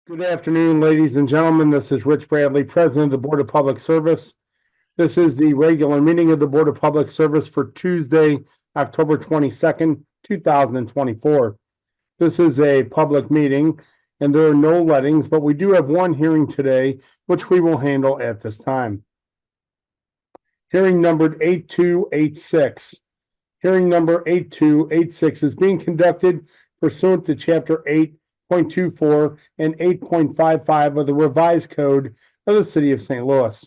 Good afternoon, ladies and gentlemen. This is Rich Bradley, President of the Board of Public Service. This is the regular meeting of the Board of Public Service for Tuesday, October 22nd, 2024. This is a public meeting and there are no lettings, but we do have one hearing today, which we will handle at this time. Hearing numbered 8286. Hearing number 8286 is being conducted pursuant to Chapter 8.24 and 8.55 of the Revised Code of the City of St. Louis.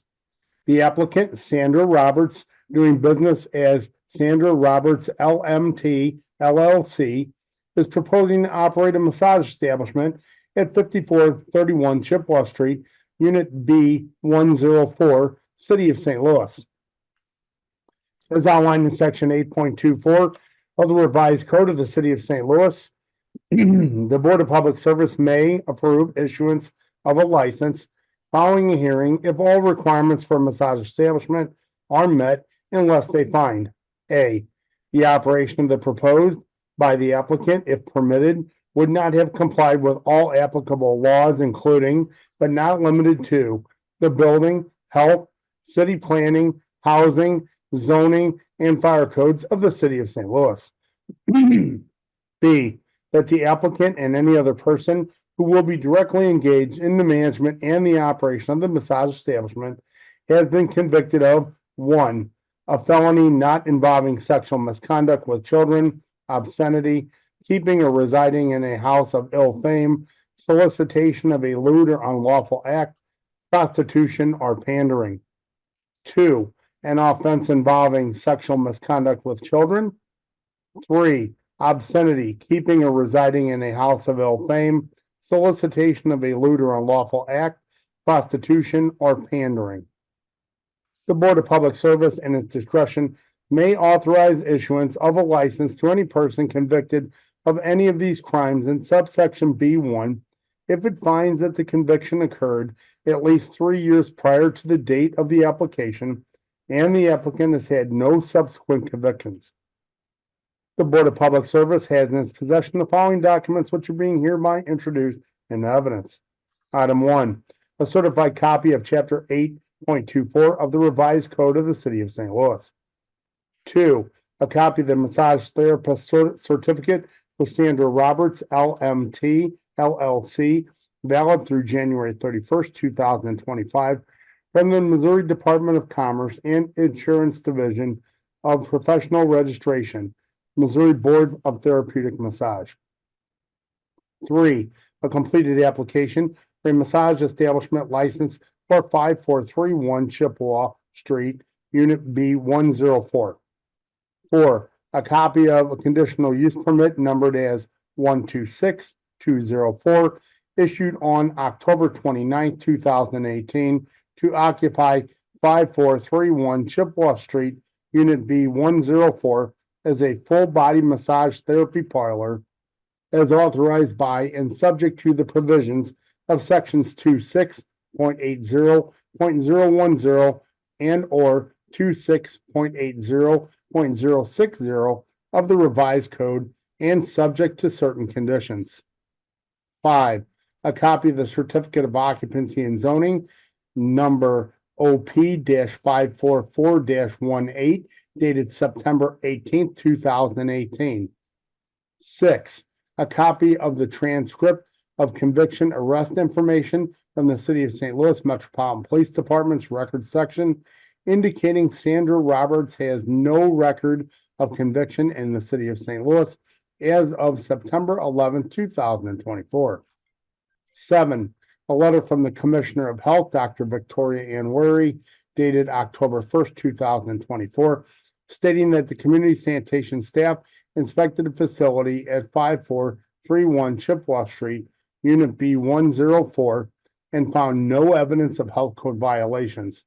The applicant, Sandra Roberts, doing business as Sandra Roberts LMT LLC, is proposing to operate a massage establishment at 5431 Chippewa Street, Unit B104, City of St. Louis. As outlined in Section 8.24 of the Revised Code of the City of St. Louis, the Board of Public Service may approve issuance of a license following a hearing if all requirements for a massage establishment are met unless they find A, the operation of the proposed by the applicant, if permitted, would not have complied with all applicable laws, including, but not limited to, the building, health, city planning, housing, zoning, and fire codes of the City of St. Louis. B, that the applicant and any other person who will be directly engaged in the management and the operation of the massage establishment has been convicted of 1, a felony not involving sexual misconduct with children, obscenity, keeping or residing in a house of ill fame, solicitation of a lewd or unlawful act, prostitution, or pandering. 2, an offense involving sexual misconduct with children. 3, obscenity, keeping or residing in a house of ill fame, solicitation of a lewd or unlawful act, prostitution, or pandering. The Board of Public Service, in its discretion, may authorize issuance of a license to any person convicted of any of these crimes in subsection B1 if it finds that the conviction occurred at least 3 years prior to the date of the application and the applicant has had no subsequent convictions. The Board of Public Service has in its possession the following documents which are being hereby introduced into evidence. Item 1, a certified copy of Chapter 8.24 of the Revised Code of the City of St. Louis. 2, a copy of the massage therapist certificate for Sandra Roberts, LMT, LLC, valid through January 31st, 2025, from the Missouri Department of Commerce and Insurance Division of Professional Registration, Missouri Board of Therapeutic Massage. 3, a completed application for a massage establishment license for 5431 Chippewa Street, Unit B104. 4, a copy of a conditional use permit numbered as 126204, issued on October 29, 2018, to occupy 5431 Chippewa Street, Unit B104, as a full-body massage therapy parlor, as authorized by and subject to the provisions of sections 26.80.010 and or 26.80.060 of the Revised Code and subject to certain conditions. 5, a copy of the Certificate of Occupancy and Zoning number OP-544-18, dated September 18th, 2018. 6, a copy of the transcript of conviction arrest information from the City of St. Louis Metropolitan Police Department's records section, indicating Sandra Roberts has no record of conviction in the City of St. Louis as of September 11th, 2024. 7, a letter from the Commissioner of Health, Dr. Victoria Ann Wary, dated October 1st, 2024, stating that the community sanitation staff inspected the facility at 5431 Chippewa Street, Unit B104, and found no evidence of health code violations.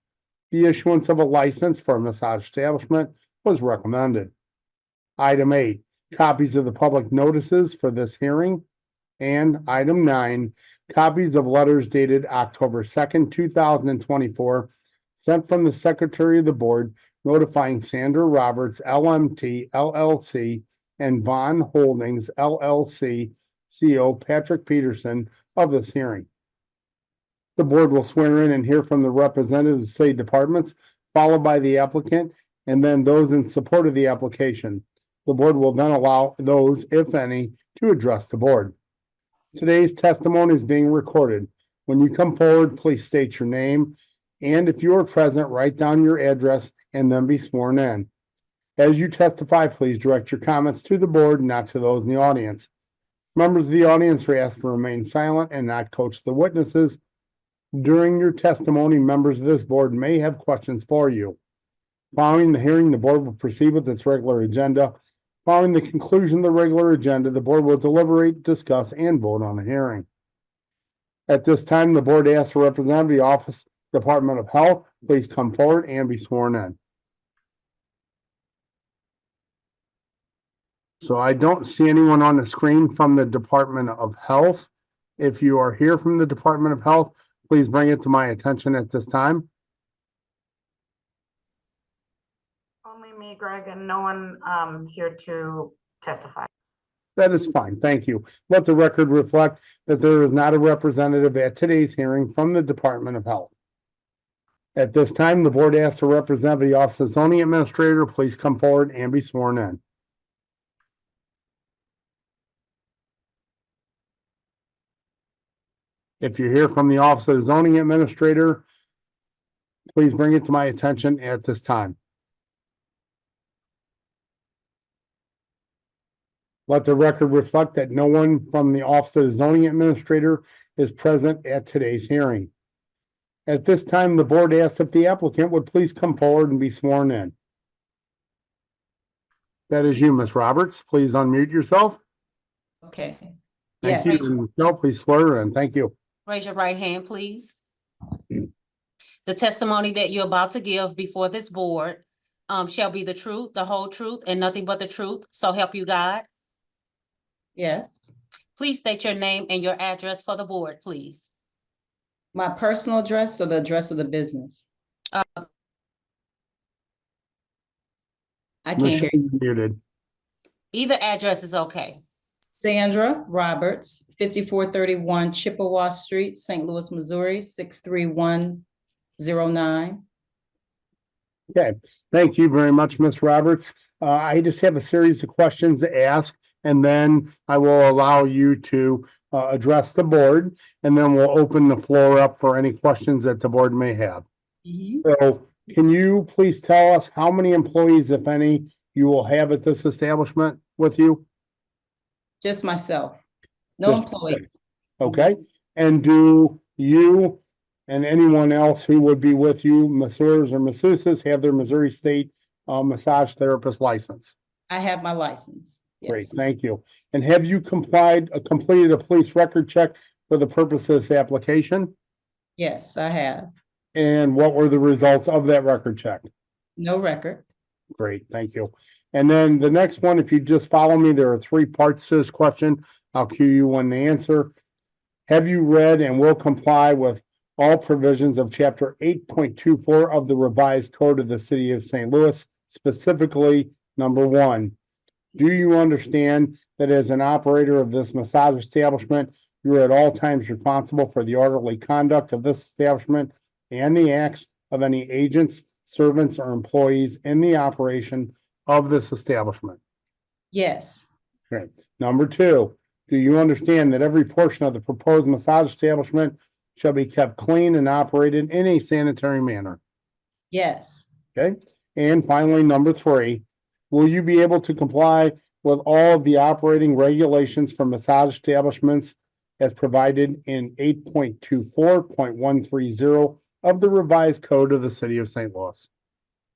The issuance of a license for a massage establishment was recommended. Item 8, copies of the public notices for this hearing. And item 9, copies of letters dated October 2nd, 2024, sent from the Secretary of the Board notifying Sandra Roberts, LMT, LLC, and Vaughn Holdings, LLC, CO Patrick Peterson of this hearing. the board will swear in and hear from the representatives of city departments, followed by the applicant, and then those in support of the application. The board will then allow those, if any, to address the board. Today's testimony is being recorded. When you come forward, please state your name, and if you are present, write down your address and then be sworn in. As you testify, please direct your comments to the board, not to those in the audience. Members of the audience are asked to remain silent and not coach the witnesses. During your testimony, members of this board may have questions for you. Following the hearing, the board will proceed with its regular agenda. Following the conclusion of the regular agenda, the board will deliberate, discuss, and vote on the hearing. At this time, the board asks a representative of the Office Department of Health, please come forward and be sworn in. So I don't see anyone on the screen from the Department of Health. If you are here from the Department of Health, please bring it to my attention at this time. Only me, Greg, and no one here to testify. That is fine, thank you. Let the record reflect that there is not a representative at today's hearing from the Department of Health. At this time, the board asks a representative of the Office of Zoning Administrator, please come forward and be sworn in. If you're here from the Office of Zoning Administrator, please bring it to my attention at this time. Let the record reflect that no one from the Office of the Zoning Administrator is present at today's hearing. At this time, the board asks if the applicant would please come forward and be sworn in. That is you, Ms. Roberts. Please unmute yourself. Okay. Thank Yes. you. And Michelle, please swear her in. Thank you. Raise your right hand, please. The testimony that you're about to give before this board shall be the truth, the whole truth, and nothing but the truth. So help you God. Yes. Please state your name and your address for the board, please. My personal address or the address of the business? I can't Michelle, hear. you're muted. Either address is okay. Sandra Roberts, 5431 Chippewa Street, St. Louis, Missouri, 63109. Okay, thank you very much, Ms. Roberts. I just have a series of questions to ask, and then I will allow you to address the board, and then we'll open the floor up for any questions that the board may have. So can you please tell us how many employees, if any, you will have at this establishment with you? Just myself. No Just- employees. Okay, and do you and anyone else who would be with you, masseurs or masseuses, have their Missouri State massage therapist license? I have my license. Great, Yes. thank you. And have you completed a police record check for the purpose of this application? Yes, I have. And what were the results of that record check? No record. Great, thank you. And then the next one, if you just follow me, there are 3 parts to this question. I'll cue you when to answer. Have you read and will comply with all provisions of Chapter 8.24 of the revised code of the City of St. Louis, specifically number 1? Do you understand that as an operator of this massage establishment, you are at all times responsible for the orderly conduct of this establishment and the acts of any agents, servants, or employees in the operation of this establishment? Yes. Great. Number 2, do you understand that every portion of the proposed massage establishment shall be kept clean and operated in a sanitary manner? Yes. Okay. And finally, number 3, will you be able to comply with all of the operating regulations for massage establishments as provided in 8.24.130 of the revised code of the City of St. Louis?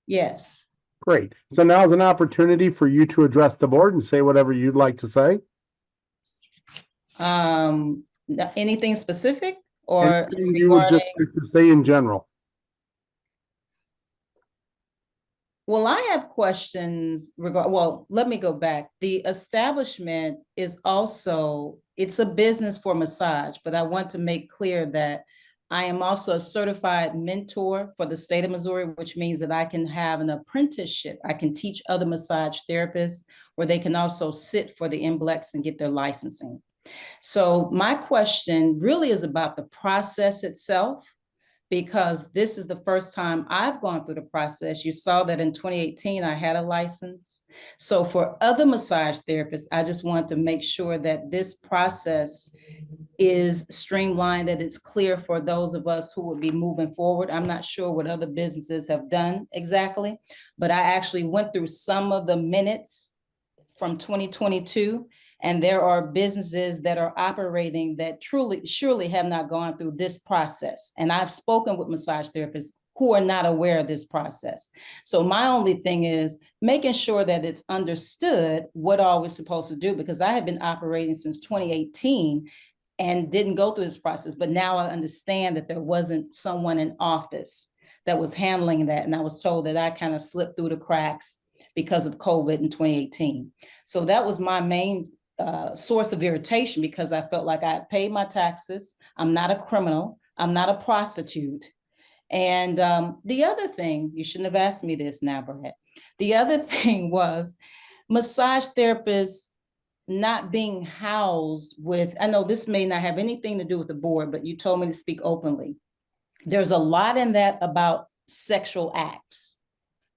Yes. Great. So now is an opportunity for you to address the board and say whatever you'd like to say. Anything specific or Anything you would just like to say in general. Well, I have questions well, let me go back. The establishment is also, it's a business for massage, but I want to make clear that I am also a certified mentor for the state of Missouri, which means that I can have an apprenticeship. I can teach other massage therapists where they can also sit for the NBLEX and get their licensing. So my question really is about the process itself, because this is the first time I've gone through the process. You saw that in 2018, I had a license. So for other massage therapists, I just want to make sure that this process is streamlined, that it's clear for those of us who would be moving forward. I'm not sure what other businesses have done exactly, but I actually went through some of the minutes from 2022. And there are businesses that are operating that truly, surely have not gone through this process. And I've spoken with massage therapists who are not aware of this process. So my only thing is making sure that it's understood what all we're supposed to do, because I have been operating since 2018 and didn't go through this process. But now I understand that there wasn't someone in office that was handling that. And I was told that I kind of slipped through the cracks because of COVID in 2018. So that was my main source of irritation, because I felt like I had paid my taxes. I'm not a criminal. I'm not a prostitute. And the other thing, you shouldn't have asked me this now, Brad. The other thing was massage therapists not being housed with, I know this may not have anything to do with the board, but you told me to speak openly. There's a lot in that about sexual acts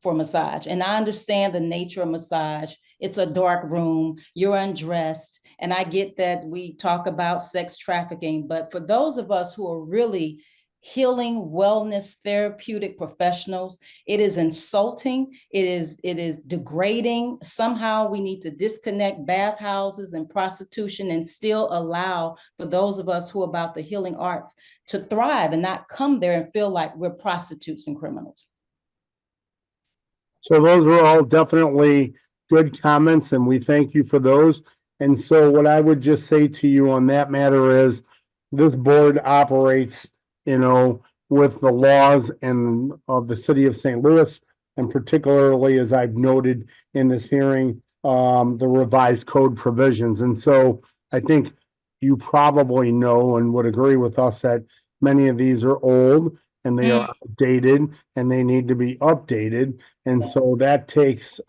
for massage. And I understand the nature of massage. It's a dark room, you're undressed. And I get that we talk about sex trafficking, but for those of us who are really healing, wellness, therapeutic professionals, it is insulting, it is degrading. Somehow we need to disconnect bathhouses and prostitution and still allow for those of us who are about the healing arts to thrive and not come there and feel like we're prostitutes and criminals. So those were all definitely good comments, and we thank you for those. And so what I would just say to you on that matter is this board operates, with the laws and of the city of St. Louis, and particularly, as I've noted in this hearing, the revised code provisions. And so I think you probably know and would agree with us that many of these are old and they are outdated and they need to be updated. And so that takes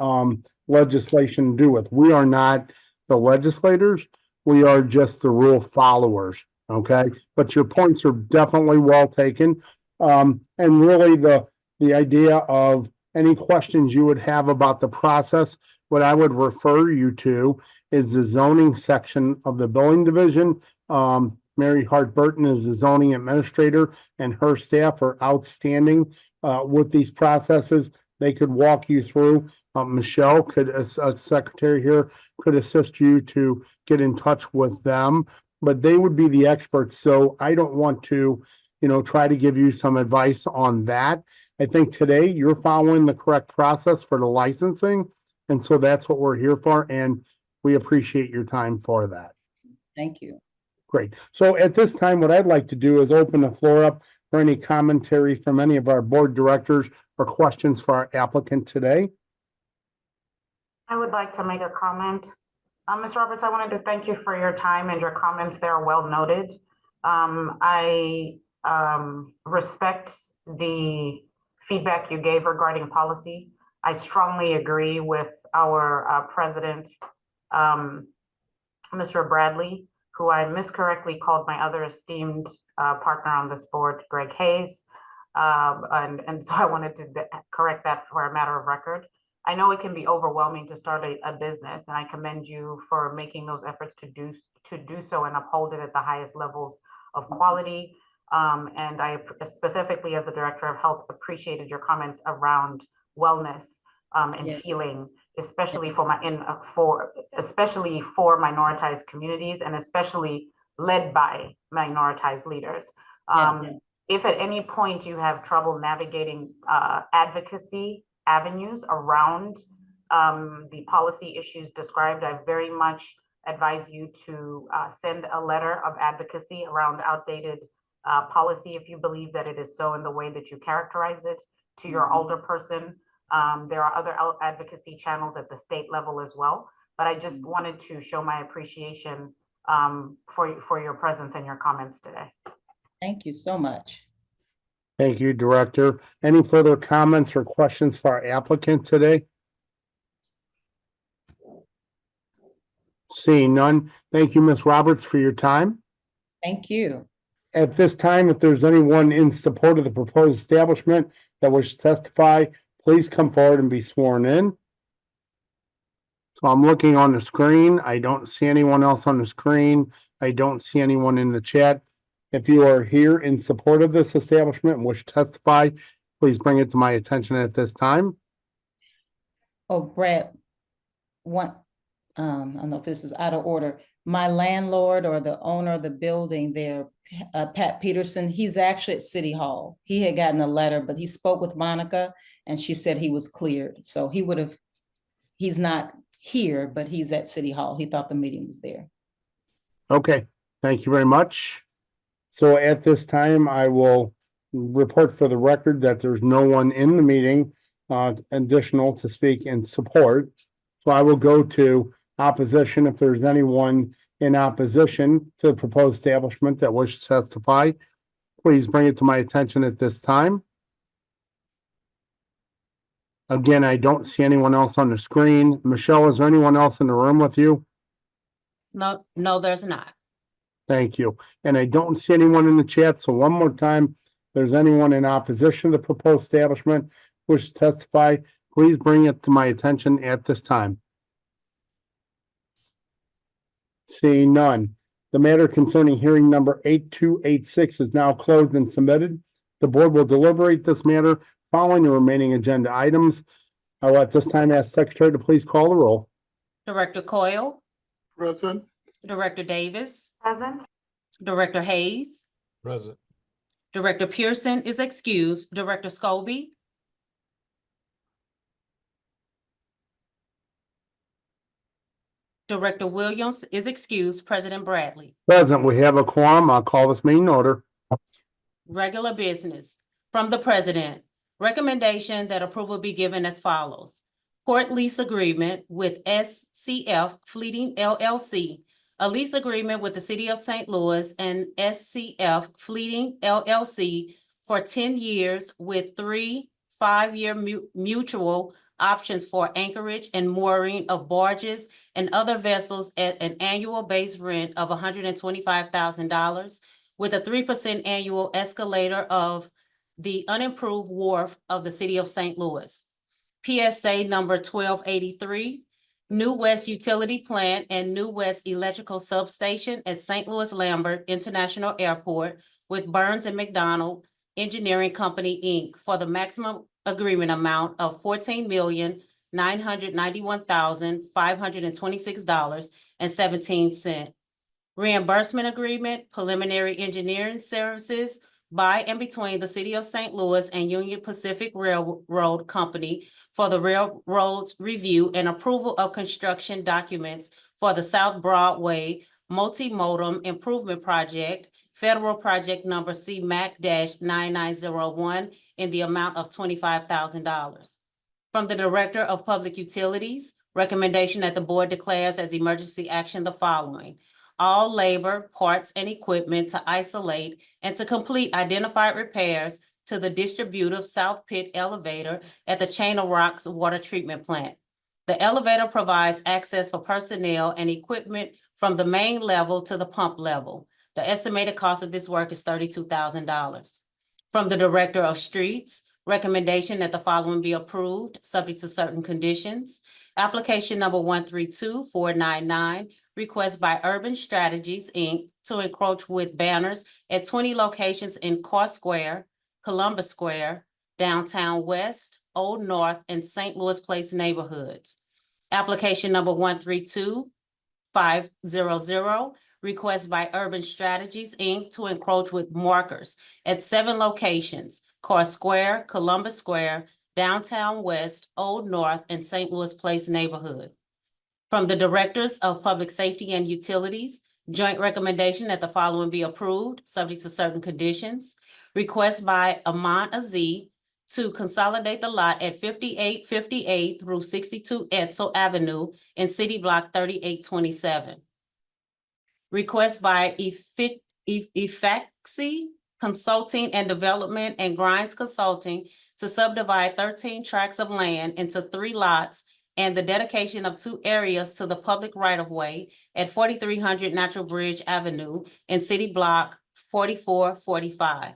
legislation to do with. We are not the legislators. We are just the rule followers. Okay. But your points are definitely well taken. And really the idea of any questions you would have about the process, what I would refer you to is the zoning section of the billing division. Mary Hart Burton is the zoning administrator, and her staff are outstanding with these processes. They could walk you through. Michelle could, as a secretary here, could assist you to get in touch with them, but they would be the experts. So I don't want to, try to give you some advice on that. I think today you're following the correct process for the licensing. And so that's what we're here for. And we appreciate your time for that. Thank you. Great. So at this time, what I'd like to do is open the floor up for any commentary from any of our board directors or questions for our applicant today. I would like to make a comment. Ms. Roberts, I wanted to thank you for your time and your comments. They're well noted. I respect the feedback you gave regarding policy. I strongly agree with our president, Mr. Bradley, who I miscorrectly called my other esteemed partner on this board, Greg Hayes. And so I wanted to correct that for a matter of record. I know it can be overwhelming to start a business, and I commend you for making those efforts to do so and uphold it at the highest levels of quality. And I specifically, as the Director of Health, appreciated your comments around wellness and Yes. healing, especially for especially for minoritized communities, and especially led by minoritized leaders. Yes. If at any point you have trouble navigating advocacy avenues around the policy issues described, I very much advise you to send a letter of advocacy around outdated policy if you believe that it is so in the way that you characterize it to your alderperson. There are other advocacy channels at the state level as well, but I just wanted to show my appreciation for your presence and your comments today. Thank you so much. Thank you, Director. Any further comments or questions for our applicant today? Seeing none, thank you, Ms. Roberts, for your time. Thank you. At this time, if there's anyone in support of the proposed establishment that wishes to testify, please come forward and be sworn in. So I'm looking on the screen. I don't see anyone else on the screen. I don't see anyone in the chat. If you are here in support of this establishment and wish to testify, please bring it to my attention at this time. Oh, Brad, one, I don't know if this is out of order. My landlord or the owner of the building there, Pat Peterson, he's actually at City Hall. He had gotten a letter, but he spoke with Monica and she said he was cleared. So he would have, he's not here, but he's at City Hall. He thought the meeting was there. Okay, thank you very much. So at this time, I will report for the record that there's no one in the meeting additional to speak in support. So I will go to opposition. If there's anyone in opposition to the proposed establishment that wishes to testify, please bring it to my attention at this time. Again, I don't see anyone else on the screen. Michelle, is there anyone else in the room with you? No, no, there's not. Thank you. And I don't see anyone in the chat. So one more time, if there's anyone in opposition to the proposed establishment wish to testify, please bring it to my attention at this time. Seeing none, the matter concerning hearing number 8286 is now closed and submitted. The board will deliberate this matter following the remaining agenda items. I will at this time ask Secretary to please call the roll. Director Coyle, Present. Director Davis, Present? Director Hayes, Present. Director Pearson is excused, Director Scobie, Director Williams is excused, President Bradley. Present, we have a quorum. I'll call this meeting in order. Regular business. From the President, recommendation that approval be given as follows. Port lease agreement with SCF Fleeting LLC, a lease agreement with the City of St. Louis and SCF Fleeting LLC for 10 years with 3 5-year mutual options for anchorage and mooring of barges and other vessels at an annual base rent of $125,000 with a 3% annual escalator of the unimproved wharf of the City of St. Louis. PSA number 1283, New West Utility Plant and New West Electrical Substation at St. Louis Lambert International Airport with Burns and McDonnell Engineering Company, Inc. for the maximum agreement amount of $14,991,526.17. Reimbursement agreement, preliminary engineering services by and between the City of St. Louis and Union Pacific Railroad Company for the railroads review and approval of construction documents for the South Broadway Multimodal Improvement Project, Federal Project Number CMAC-9901 in the amount of $25,000. From the Director of Public Utilities, recommendation that the board declares as emergency action the following. All labor, parts, and equipment to isolate and to complete identified repairs to the distributive South Pit elevator at the Chain of Rocks Water Treatment Plant. The elevator provides access for personnel and equipment from the main level to the pump level. The estimated cost of this work is $32,000. From the Director of Streets, recommendation that the following be approved, subject to certain conditions. Application number 132499, request by Urban Strategies, Inc. to encroach with banners at 20 locations in Carr Square, Columbus Square, Downtown West, Old North, and St. Louis Place neighborhoods. Application number 132500, request by Urban Strategies, Inc. to encroach with markers at 7 locations, Carr Square, Columbus Square, Downtown West, Old North, and St. Louis Place neighborhood. From the Directors of Public Safety and Utilities, joint recommendation that the following be approved, subject to certain conditions. Request by Amon Aziz to consolidate the lot at 5858 through 62 Etzel Avenue in City Block 3827. Request by Efaxi Consulting and Development and Grinds Consulting to subdivide 13 tracts of land into 3 lots and the dedication of 2 areas to the public right-of-way at 4300 Natural Bridge Avenue in City Block 4445.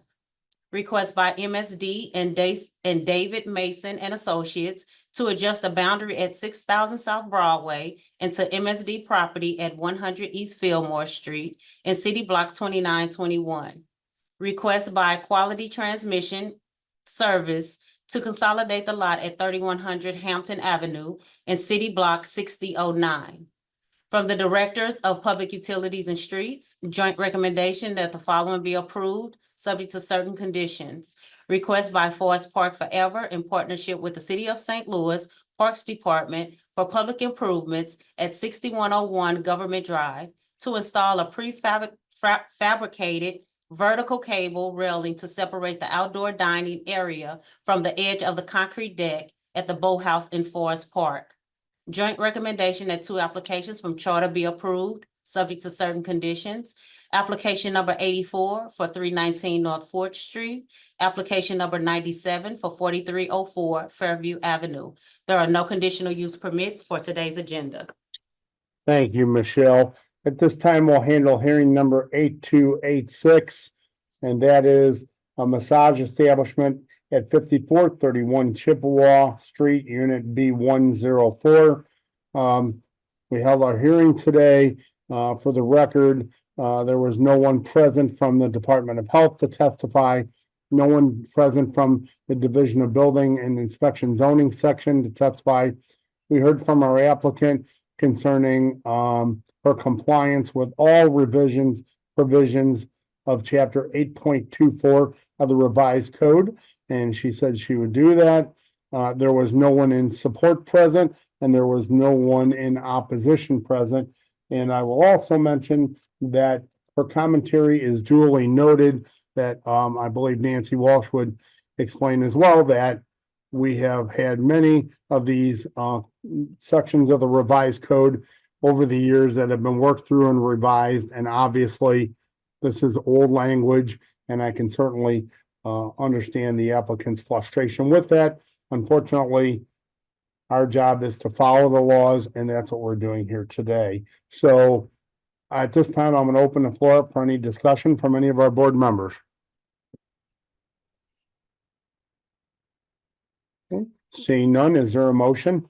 Request by MSD and David Mason and Associates to adjust the boundary at 6,000 South Broadway into MSD property at 100 East Fillmore Street in City Block 2921. Request by Quality Transmission Service to consolidate the lot at 3100 Hampton Avenue in City Block 6009. From the Directors of Public Utilities and Streets, joint recommendation that the following be approved, subject to certain conditions. Request by Forest Park Forever in partnership with the City of St. Louis Parks Department for public improvements at 6101 Government Drive to install a fabricated vertical cable railing to separate the outdoor dining area from the edge of the concrete deck at the Boathouse in Forest Park. Joint recommendation that 2 applications from Charter be approved, subject to certain conditions. Application number 84 for 319 North Fourth Street. Application number 97 for 4304 Fairview Avenue. There are no conditional use permits for today's agenda. Thank you, Michelle. At this time, we'll handle hearing number 8286, and that is a massage establishment at 5431 Chippewa Street, Unit B104. We held our hearing today. For the record, there was no one present from the Department of Health to testify, no one present from the Division of Building and Inspection Zoning section to testify. We heard from our applicant concerning her compliance with all provisions of chapter 8.24 of the revised code, and she said she would do that. There was no one in support present, and there was no one in opposition present. And I will also mention that her commentary is duly noted, that I believe Nancy Walsh would explain as well, that we have had many of these sections of the revised code over the years that have been worked through and revised, and obviously this is old language, and I can certainly understand the applicant's frustration with that. Unfortunately, our job is to follow the laws, and that's what we're doing here today. So at this time, I'm going to open the floor up for any discussion from any of our board members. Okay. Seeing none, is there a motion?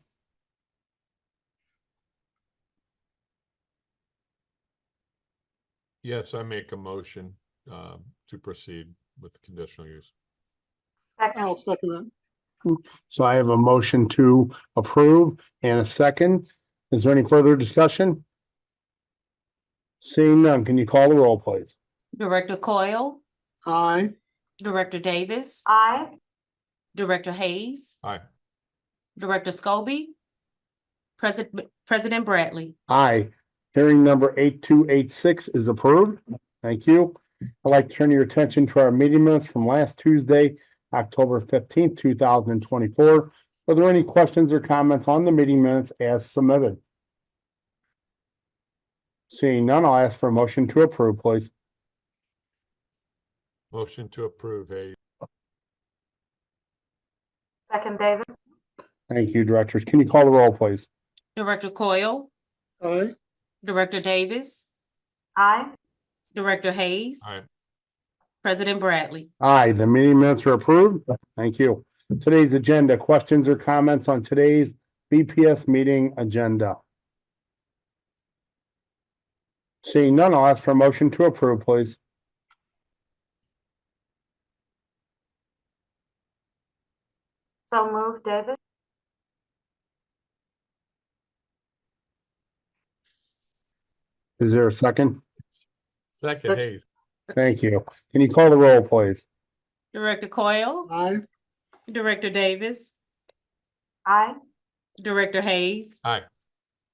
Yes, I make a motion to proceed with conditional use. Second, second that. So I have a motion to approve and a second. Is there any further discussion? Seeing none, can you call the roll, please? Director Coyle, Aye. Director Davis, aye. Director Hayes, Aye. Director Scobie, President Bradley. Aye. Hearing number 8286 is approved. Thank you. I'd like to turn your attention to our meeting minutes from last Tuesday, October 15th, 2024. Are there any questions or comments on the meeting minutes as submitted? Seeing none, I'll ask for a motion to approve, please. Motion to approve a Second, Davis, Thank you, directors. Can you call the roll, please? Director Coyle, Aye. Director Davis, aye. Director Hayes, aye. President Bradley. Aye, the meeting minutes are approved. Thank you. Today's agenda, questions or comments on today's BPS meeting agenda? Seeing none, I'll ask for a motion to approve, please. So moved, Davis, Is there a second? Second, Hayes. Thank you. Can you call the roll, please? Director Coyle, Aye. Director Davis, aye. Director Hayes, Aye.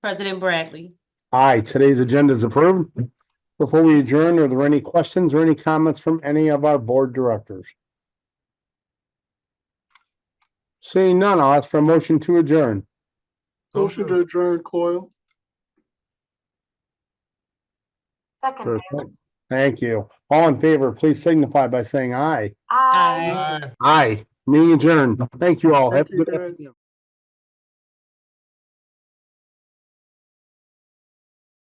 President Bradley. Aye, today's agenda is approved. Before we adjourn, are there any questions or any comments from any of our board directors? Seeing none, I'll ask for a motion to adjourn. Motion to adjourn, Coyle. Second, Sure. Davis, Thank you. All in favor, please signify by saying aye. aye. Aye. Aye. Meeting adjourned. Thank you all. Have Thank a you, good guys. afternoon.